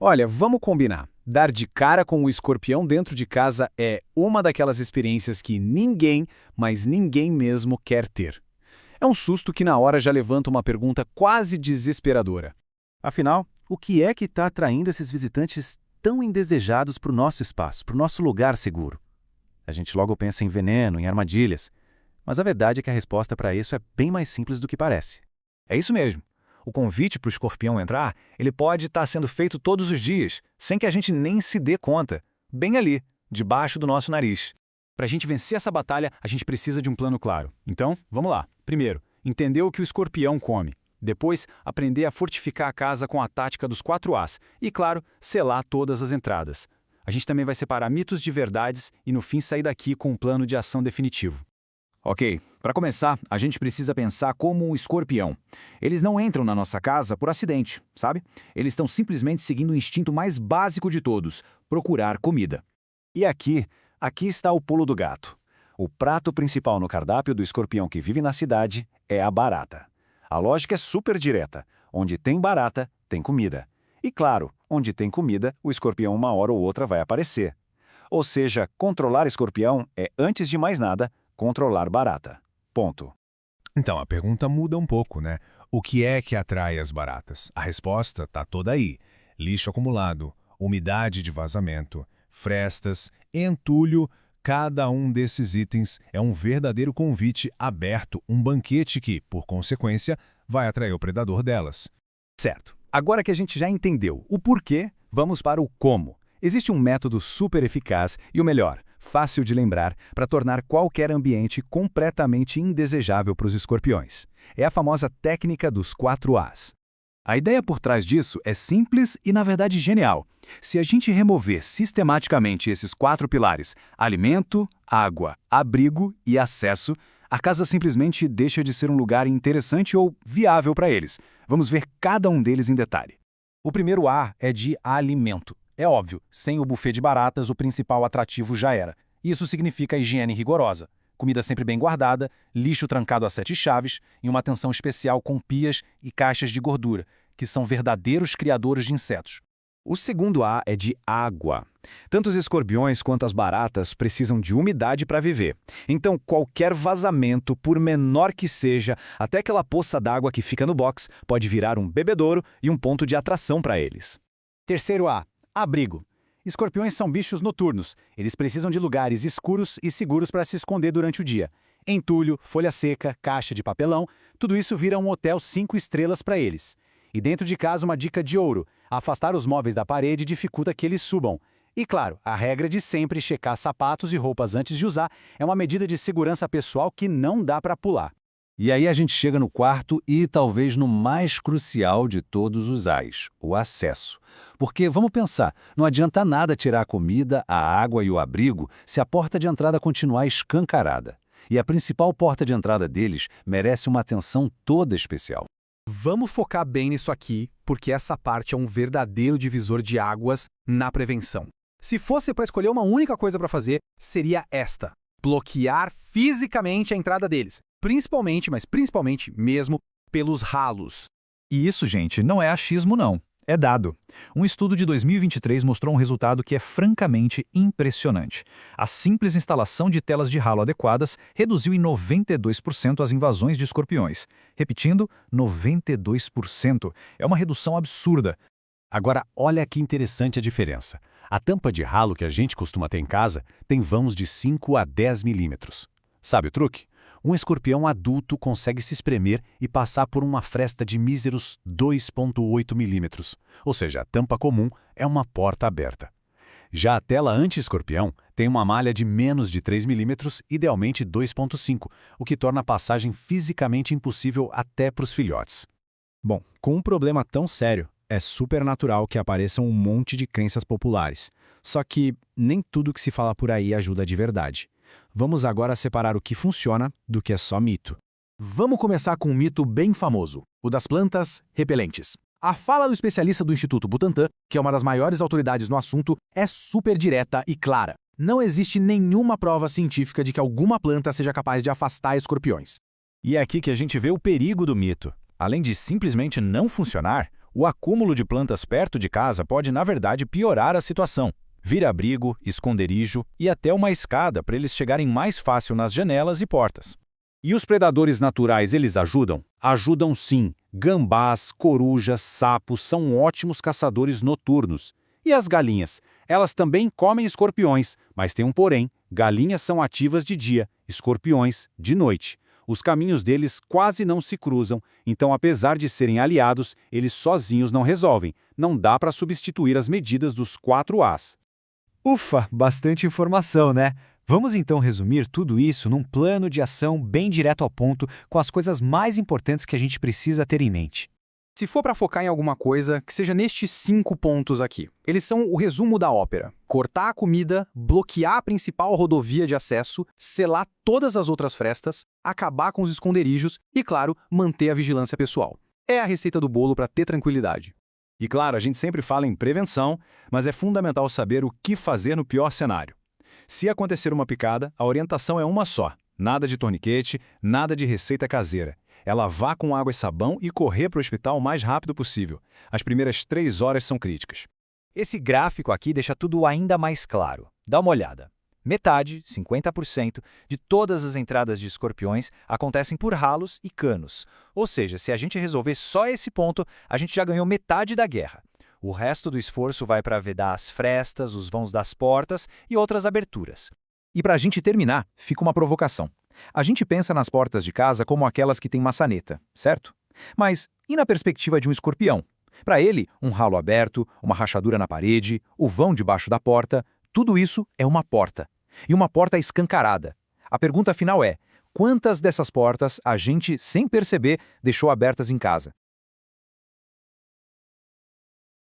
Olha, vamos combinar. Dar de cara com o escorpião dentro de casa é uma daquelas experiências que ninguém, mas ninguém mesmo quer ter. É um susto que na hora já levanta uma pergunta quase desesperadora. Afinal, o que é que está atraindo esses visitantes tão indesejados para o nosso espaço, para o nosso lugar seguro? A gente logo pensa em veneno, em armadilhas, mas a verdade é que a resposta para isso é bem mais simples do que parece. É isso mesmo. O convite para o escorpião entrar, ele pode estar sendo feito todos os dias, sem que a gente nem se dê conta, bem ali, debaixo do nosso nariz. Para a gente vencer essa batalha, a gente precisa de um plano claro. Então, vamos lá. Primeiro, entender o que o escorpião come. Depois, aprender a fortificar a casa com a tática dos 4 As. E, claro, selar todas as entradas. A gente também vai separar mitos de verdades e, no fim, sair daqui com um plano de ação definitivo. Ok, para começar, a gente precisa pensar como um escorpião. Eles não entram na nossa casa por acidente, sabe? Eles estão simplesmente seguindo o instinto mais básico de todos, procurar comida. E aqui está o pulo do gato. O prato principal no cardápio do escorpião que vive na cidade é a barata. A lógica é super direta. Onde tem barata, tem comida. E claro, onde tem comida, o escorpião uma hora ou outra vai aparecer. Ou seja, controlar escorpião é, antes de mais nada, controlar barata. Ponto. Então, a pergunta muda um pouco, né? O que é que atrai as baratas? A resposta está toda aí. Lixo acumulado, umidade de vazamento, frestas, entulho. Cada um desses itens é um verdadeiro convite aberto, um banquete que, por consequência, vai atrair o predador delas. Certo. Agora que a gente já entendeu o porquê, vamos para o como. Existe um método super eficaz e o melhor, fácil de lembrar, para tornar qualquer ambiente completamente indesejável para os escorpiões. É a famosa técnica dos 4 As. A ideia por trás disso é simples e, na verdade, genial. Se a gente remover sistematicamente esses 4 pilares, alimento, água, abrigo e acesso, a casa simplesmente deixa de ser um lugar interessante ou viável para eles. Vamos ver cada um deles em detalhe. O primeiro A é de alimento. É óbvio, sem o buffet de baratas, o principal atrativo já era. Isso significa higiene rigorosa. Comida sempre bem guardada, lixo trancado a 7 chaves e uma atenção especial com pias e caixas de gordura, que são verdadeiros criadores de insetos. O segundo A é de água. Tanto os escorpiões quanto as baratas precisam de umidade para viver. Então, qualquer vazamento, por menor que seja, até aquela poça d'água que fica no box, pode virar um bebedouro e um ponto de atração para eles. Terceiro A, abrigo. Escorpiões são bichos noturnos. Eles precisam de lugares escuros e seguros para se esconder durante o dia. Entulho, folha seca, caixa de papelão, tudo isso vira um hotel 5 estrelas para eles. E dentro de casa uma dica de ouro: afastar os móveis da parede dificulta que eles subam. E claro, a regra de sempre checar sapatos e roupas antes de usar é uma medida de segurança pessoal que não dá para pular. E aí a gente chega no quarto e talvez no mais crucial de todos os As, o acesso. Porque, vamos pensar, não adianta nada tirar a comida, a água e o abrigo se a porta de entrada continuar escancarada. E a principal porta de entrada deles merece uma atenção toda especial. Vamos focar bem nisso aqui, porque essa parte é um verdadeiro divisor de águas na prevenção. Se fosse para escolher uma única coisa para fazer, seria esta: bloquear fisicamente a entrada deles. Principalmente, mas principalmente mesmo, pelos ralos. E isso, gente, não é achismo não. É dado. Um estudo de 2023 mostrou um resultado que é francamente impressionante. A simples instalação de telas de ralo adequadas reduziu em 92% as invasões de escorpiões. Repetindo, 92%. É uma redução absurda. Agora, olha que interessante a diferença. A tampa de ralo que a gente costuma ter em casa tem vãos de 5 a 10 milímetros. Sabe o truque? Um escorpião adulto consegue se espremer e passar por uma fresta de míseros 2,8 milímetros, ou seja, a tampa comum é uma porta aberta. Já a tela anti-escorpião tem uma malha de menos de 3 milímetros, idealmente 2,5, o que torna a passagem fisicamente impossível até para os filhotes. Bom, com um problema tão sério, é super natural que apareçam um monte de crenças populares. Só que nem tudo que se fala por aí ajuda de verdade. Vamos agora separar o que funciona do que é só mito. Vamos começar com um mito bem famoso, o das plantas repelentes. A fala do especialista do Instituto Butantan, que é uma das maiores autoridades no assunto, é super direta e clara. Não existe nenhuma prova científica de que alguma planta seja capaz de afastar escorpiões. E é aqui que a gente vê o perigo do mito. Além de simplesmente não funcionar, O acúmulo de plantas perto de casa pode, na verdade, piorar a situação. Vir abrigo, esconderijo e até uma escada para eles chegarem mais fácil nas janelas e portas. E os predadores naturais, eles ajudam? Ajudam sim. Gambás, corujas, sapos são ótimos caçadores noturnos. E as galinhas? Elas também comem escorpiões, mas tem um porém. Galinhas são ativas de dia, escorpiões de noite. Os caminhos deles quase não se cruzam, então apesar de serem aliados, eles sozinhos não resolvem. Não dá para substituir as medidas dos 4 As. Ufa, bastante informação, né? Vamos então resumir tudo isso num plano de ação bem direto ao ponto, com as coisas mais importantes que a gente precisa ter em mente. Se for para focar em alguma coisa, que seja nestes 5 pontos aqui. Eles são o resumo da ópera. Cortar a comida, bloquear a principal rodovia de acesso, selar todas as outras frestas, acabar com os esconderijos e, claro, manter a vigilância pessoal. É a receita do bolo para ter tranquilidade. E claro, a gente sempre fala em prevenção, mas é fundamental saber o que fazer no pior cenário. Se acontecer uma picada, a orientação é uma só. Nada de torniquete, nada de receita caseira. É lavar com água e sabão e correr para o hospital o mais rápido possível. As primeiras 3 horas são críticas. Esse gráfico aqui deixa tudo ainda mais claro. Dá uma olhada. Metade, 50%, de todas as entradas de escorpiões acontecem por ralos e canos. Ou seja, se a gente resolver só esse ponto, a gente já ganhou metade da guerra. O resto do esforço vai para vedar as frestas, os vãos das portas e outras aberturas. E para a gente terminar, fica uma provocação. A gente pensa nas portas de casa como aquelas que têm maçaneta, certo? Mas e na perspectiva de um escorpião? Para ele, um ralo aberto, uma rachadura na parede, o vão debaixo da porta, tudo isso é uma porta. E uma porta escancarada. A pergunta final é: quantas dessas portas a gente, sem perceber, deixou abertas em casa?